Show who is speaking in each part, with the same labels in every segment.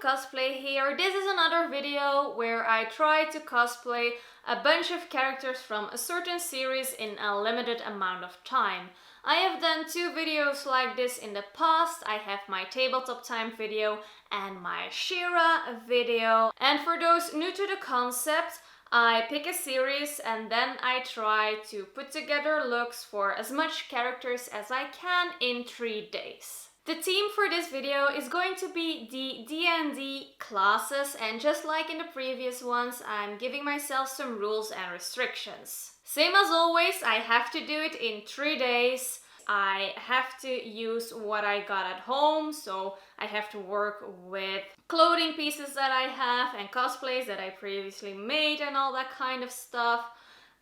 Speaker 1: Cosplay here. This is another video where I try to cosplay a bunch of characters from a certain series in a limited amount of time. I have done 2 videos like this in the past. I have my tabletop time video and my She-Ra video. And for those new to the concept, I pick a series and then I try to put together looks for as much characters as I can in 3 days. The theme for this video is going to be the D&D classes, and just like in the previous ones, I'm giving myself some rules and restrictions. Same as always, I have to do it in 3 days. I have to use what I got at home, so I have to work with clothing pieces that I have and cosplays that I previously made and all that kind of stuff.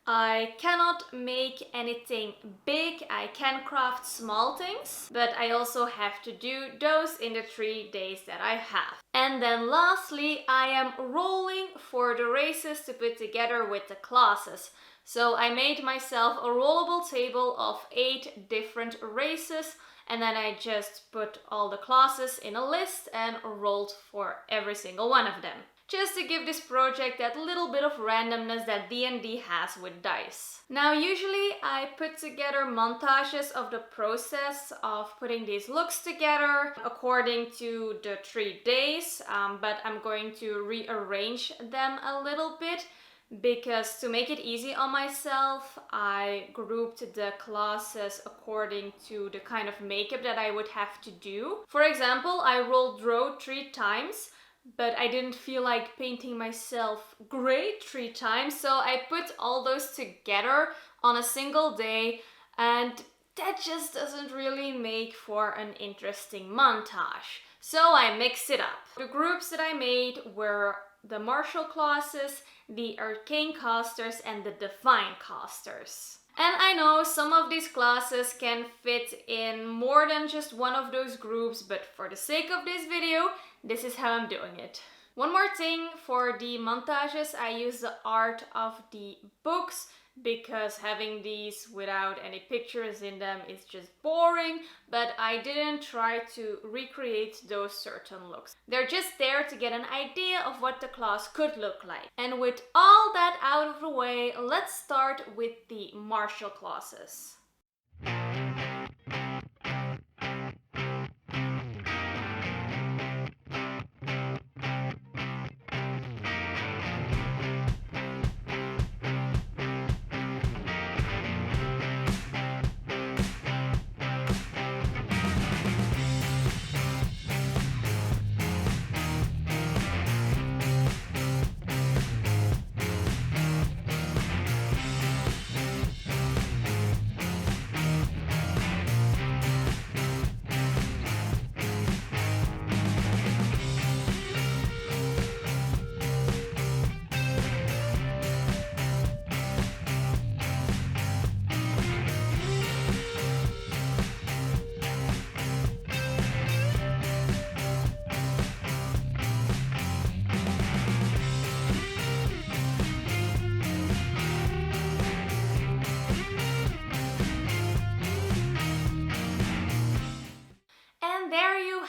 Speaker 1: I cannot make anything big. I can craft small things, but I also have to do those in the 3 days that I have. And then lastly, I am rolling for the races to put together with the classes. So I made myself a rollable table of 8 different races, and then I just put all the classes in a list and rolled for every single one of them. Just to give this project that little bit of randomness that D&D has with dice. Now usually I put together montages of the process of putting these looks together according to the 3 days, but I'm going to rearrange them a little bit because to make it easy on myself, I grouped the classes according to the kind of makeup that I would have to do. For example, I rolled Drow 3 times, but I didn't feel like painting myself grey 3 times, so I put all those together on a single day, and that just doesn't really make for an interesting montage. So I mixed it up. The groups that I made were the martial classes, the Arcane Casters, and the Devine Casters. And I know some of these classes can fit in more than just one of those groups, but for the sake of this video, this is how I'm doing it. One more thing, for the montages I use the art of the books because having these without any pictures in them is just boring, but I didn't try to recreate those certain looks. They're just there to get an idea of what the class could look like. And with all that out of the way, let's start with the martial classes.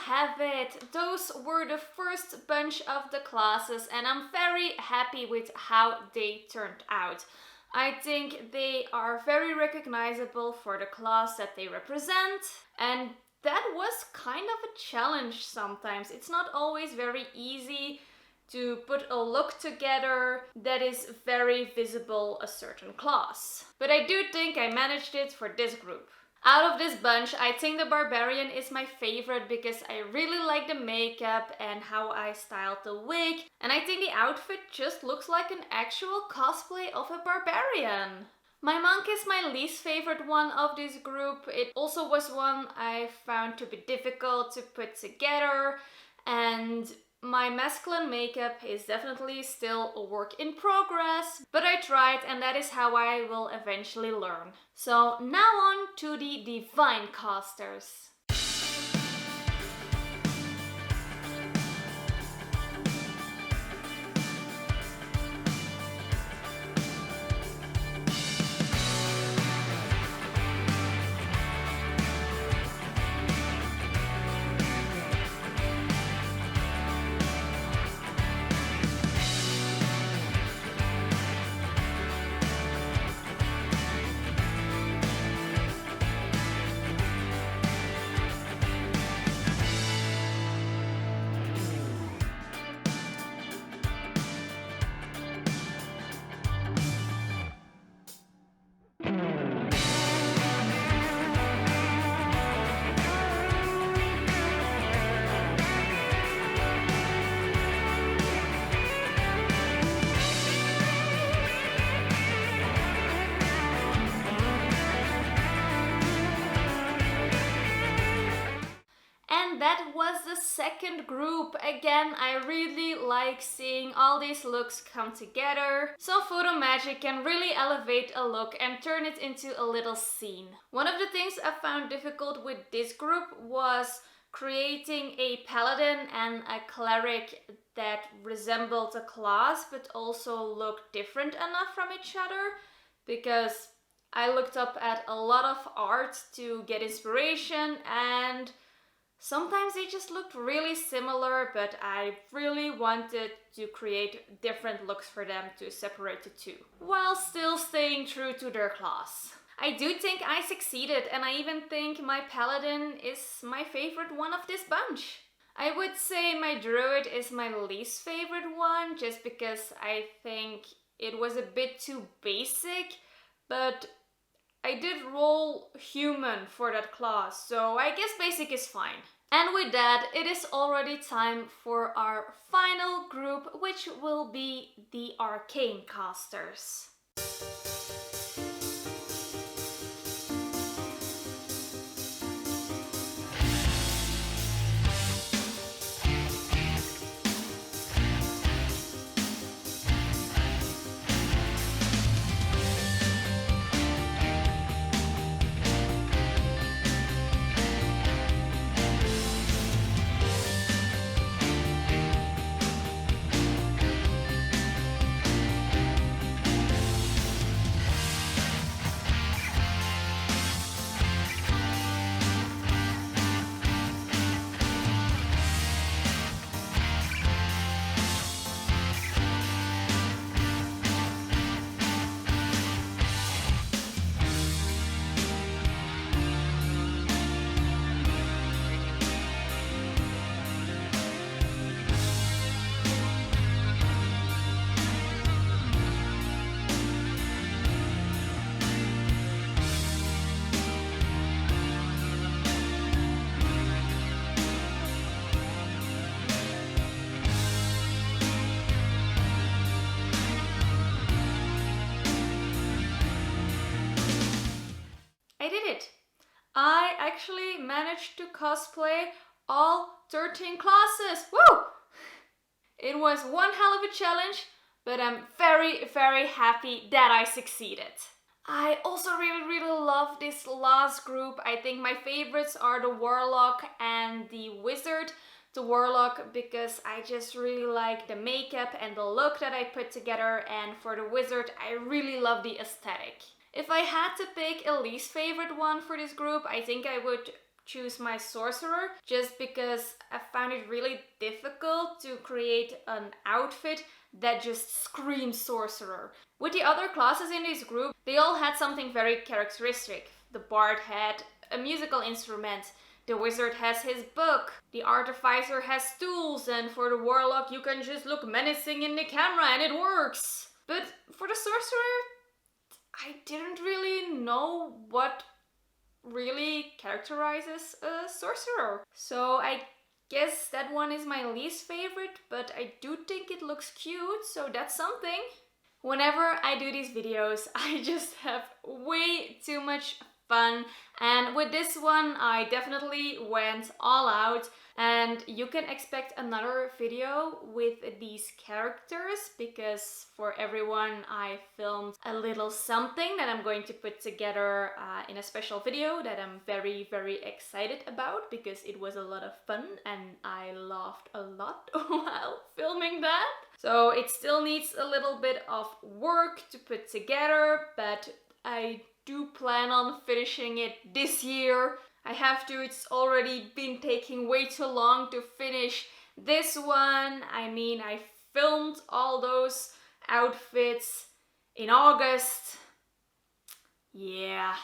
Speaker 1: Have it. Those were the first bunch of the classes, and I'm very happy with how they turned out. I think they are very recognizable for the class that they represent, and that was kind of a challenge sometimes. It's not always very easy to put a look together that is very visible a certain class. But I do think I managed it for this group. Out of this bunch, I think the Barbarian is my favorite because I really like the makeup and how I styled the wig, and I think the outfit just looks like an actual cosplay of a barbarian. My monk is my least favorite one of this group. It also was one I found to be difficult to put together, and my masculine makeup is definitely still a work in progress, but I tried, and that is how I will eventually learn. So now on to the Devine Casters. the second group. Again, I really like seeing all these looks come together. Some photo magic can really elevate a look and turn it into a little scene. One of the things I found difficult with this group was creating a paladin and a cleric that resembled a class but also looked different enough from each other, because I looked up at a lot of art to get inspiration and sometimes they just looked really similar, but I really wanted to create different looks for them to separate the two, while still staying true to their class. I do think I succeeded, and I even think my paladin is my favorite one of this bunch. I would say my druid is my least favorite one, just because I think it was a bit too basic, but I did roll human for that class, so I guess basic is fine. And with that, it is already time for our final group, which will be the Arcane Casters. I did it! I actually managed to cosplay all 13 classes! Woo! It was one hell of a challenge, but I'm very, very happy that I succeeded. I also really love this last group. I think my favorites are the Warlock and the Wizard. The Warlock because I just really like the makeup and the look that I put together, and for the Wizard I really love the aesthetic. If I had to pick a least favorite one for this group, I think I would choose my Sorcerer, just because I found it really difficult to create an outfit that just screams Sorcerer. With the other classes in this group, they all had something very characteristic. The Bard had a musical instrument, the Wizard has his book, the Artificer has tools, and for the Warlock you can just look menacing in the camera and it works. But for the Sorcerer, I didn't really know what really characterizes a sorcerer. So I guess that one is my least favorite, but I do think it looks cute, so that's something. Whenever I do these videos, I just have way too much fun, and with this one I definitely went all out, and you can expect another video with these characters because for everyone I filmed a little something that I'm going to put together in a special video that I'm very excited about because it was a lot of fun and I laughed a lot while filming that. So it still needs a little bit of work to put together, but I do plan on finishing it this year. I have to, it's already been taking way too long to finish this one. I mean, I filmed all those outfits in August. Yeah,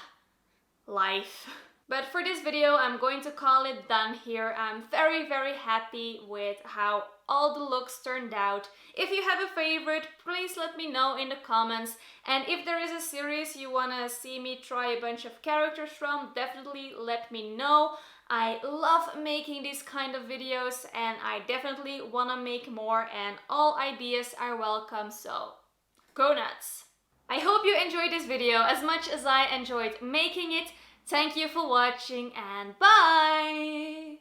Speaker 1: life. But for this video, I'm going to call it done here. I'm very happy with how all the looks turned out. If you have a favorite, please let me know in the comments. And if there is a series you wanna see me try a bunch of characters from, definitely let me know. I love making these kind of videos and I definitely wanna make more, and all ideas are welcome, so go nuts! I hope you enjoyed this video as much as I enjoyed making it. Thank you for watching and bye!